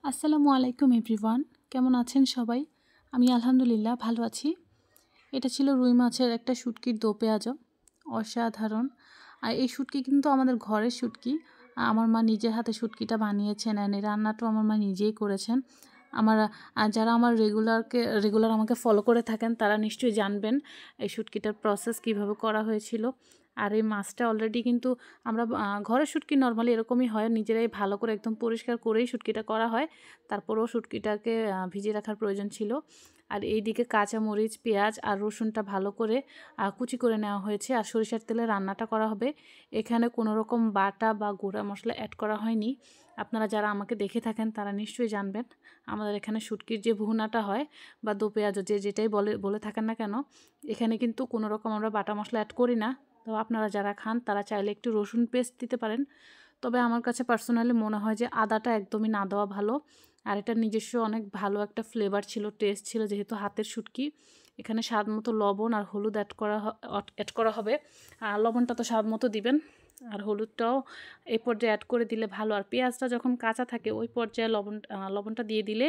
আসসালামু আলাইকুম এভরিওয়ান, কেমন আছেন সবাই? আমি আলহামদুলিল্লাহ ভালো আছি। এটা ছিল রুই মাছের একটা শুটকির দো পেঁয়াজা, অসাধারণ। আর এই শুটকি কিন্তু আমাদের ঘরের শুটকি। আমার মা নিজের হাতে শুটকিটা বানিয়েছেন, আর এই রান্নাটাও আমার মা নিজেই করেছেন। আমার যারা আমার রেগুলার আমাকে ফলো করে থাকেন তারা নিশ্চয়ই জানবেন এই শুটকিটার প্রসেস কিভাবে করা হয়েছিল। আর এই মাছটা অলরেডি কিন্তু আমরা ঘরের শুটকি নর্মালি এরকমই হয়, নিজেরাই ভালো করে একদম পরিষ্কার করেই শুটকিটা করা হয়। তারপরেও শুটকিটাকে ভিজিয়ে রাখার প্রয়োজন ছিল। আর এইদিকে কাঁচামরিচ, পেঁয়াজ আর রসুনটা ভালো করে কুচি করে নেওয়া হয়েছে। আর সরিষার তেলে রান্নাটা করা হবে। এখানে কোনো রকম বাটা বা গুঁড়া মশলা অ্যাড করা হয়নি। আপনারা যারা আমাকে দেখে থাকেন তারা নিশ্চয়ই জানবেন আমাদের এখানে শুটকির যে ভুনাটা হয় বা দো পেঁয়াজ যেটাই বলে থাকেন না কেন, এখানে কিন্তু কোনো রকম আমরা বাটা মশলা অ্যাড করি না। তো আপনারা যারা খান তারা চাইলে একটু রসুন পেস্ট দিতে পারেন। তবে আমার কাছে পার্সোনালি মনে হয় যে আদাটা একদমই না দেওয়া ভালো। আর এটা নিজস্ব অনেক ভালো একটা ফ্লেভার ছিল, টেস্ট ছিল, যেহেতু হাতের শুটকি। এখানে স্বাদ মতো লবণ আর হলুদ অ্যাড করা হবে। আর লবণটা তো স্বাদ মতো দিবেন, আর হলুদটাও এই পর্যায়ে অ্যাড করে দিলে ভালো। আর পেঁয়াজটা যখন কাঁচা থাকে ওই পর্যায়ে লবণটা দিয়ে দিলে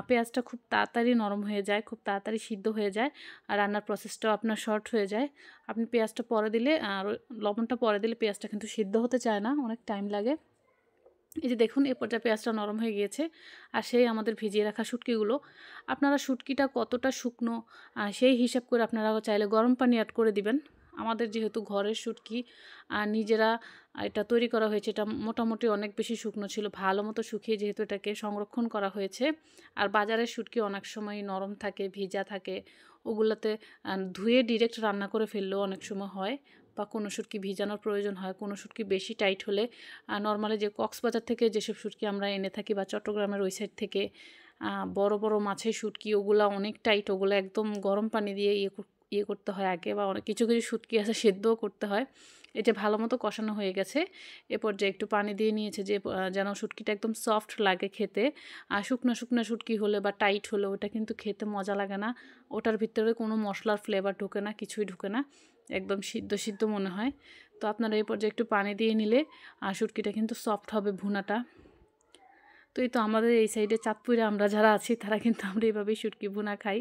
পেঁয়াজটা খুব তাড়াতাড়ি নরম হয়ে যায়, খুব তাড়াতাড়ি সিদ্ধ হয়ে যায়, আর রান্নার প্রসেসটাও আপনার শর্ট হয়ে যায়। আপনি পেঁয়াজটা পরে দিলে আর লবণটা পরে দিলে পেঁয়াজটা কিন্তু সিদ্ধ হতে চায় না, অনেক টাইম লাগে। এই যে দেখুন এই পর্যায়ে পেঁয়াজটা নরম হয়ে গিয়েছে। আর সেই আমাদের ভিজিয়ে রাখা শুটকিগুলো, আপনারা শুটকিটা কতটা শুকনো সেই হিসাব করে আপনারা চাইলে গরম পানি অ্যাড করে দিবেন। আমাদের যেহেতু ঘরের শুটকি নিজেরা এটা তৈরি করা হয়েছে, এটা মোটামুটি অনেক বেশি শুকনো ছিল, ভালো মতো শুকিয়ে যেহেতু এটাকে সংরক্ষণ করা হয়েছে। আর বাজারের শুটকি অনেক সময় নরম থাকে, ভিজা থাকে, ওগুলোতে ধুয়ে ডিরেক্ট রান্না করে ফেললেও অনেক সময় হয়, বা কোনো শুটকি ভিজানোর প্রয়োজন হয়। কোনো শুটকি বেশি টাইট হলে নর্মালি যে কক্সবাজার থেকে যেসব শুটকি আমরা এনে থাকি বা চট্টগ্রামের ওই সাইড থেকে বড় বড় মাছের শুটকি, ওগুলো অনেক টাইট, ওগুলো একদম গরম পানি দিয়ে ইয়ে করতে হয় আগে, বা অনেক কিছু কিছু শুটকি আছে সেদ্ধও করতে হয়। এটা ভালো মতো কষানো হয়ে গেছে। এরপর যে একটু পানি দিয়ে নিয়েছে যে যেন শুটকিটা একদম সফট লাগে খেতে। আর শুকনো শুকনো শুটকি হলে বা টাইট হলে ওটা কিন্তু খেতে মজা লাগে না। ওটার ভিতরে কোনো মশলার ফ্লেভার ঢোকে না, কিছুই ঢোকে না, একদম সিদ্ধ সিদ্ধ মনে হয়। তো আপনারা এই পর্যায়ে একটু পানি দিয়ে নিলে শুটকিটা কিন্তু সফট হবে ভুনাটা। তো এই তো আমাদের এই সাইডে চাঁদপুরে আমরা যারা আছি তারা কিন্তু আমরা এইভাবেই শুটকি ভুনা খাই।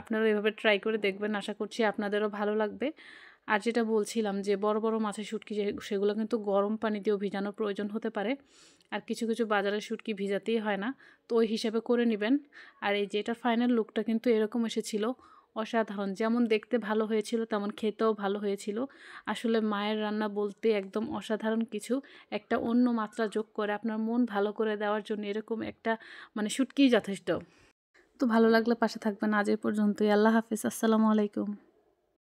আপনারাও এভাবে ট্রাই করে দেখবেন, আশা করছি আপনাদেরও ভালো লাগবে। আর যেটা বলছিলাম যে বড় বড় মাছের শুটকি সেগুলো কিন্তু গরম পানি দিয়েও ভিজানোর প্রয়োজন হতে পারে। আর কিছু কিছু বাজারের শুটকি ভিজাতেই হয় না, তো ওই হিসাবে করে নেবেন। আর এই যে এটার ফাইনাল লুকটা কিন্তু এরকম এসেছিল, অসাধারণ। যেমন দেখতে ভালো হয়েছিল তেমন খেতেও ভালো হয়েছিল। আসলে মায়ের রান্না বলতে একদম অসাধারণ কিছু, একটা অন্য মাত্রা যোগ করে আপনার মন ভালো করে দেওয়ার জন্য এরকম একটা শুটকিই যথেষ্ট। তো ভালো লাগলে পাশে থাকবেন। আজ এ পর্যন্তই। আল্লাহ হাফিজ। আসসালামু আলাইকুম।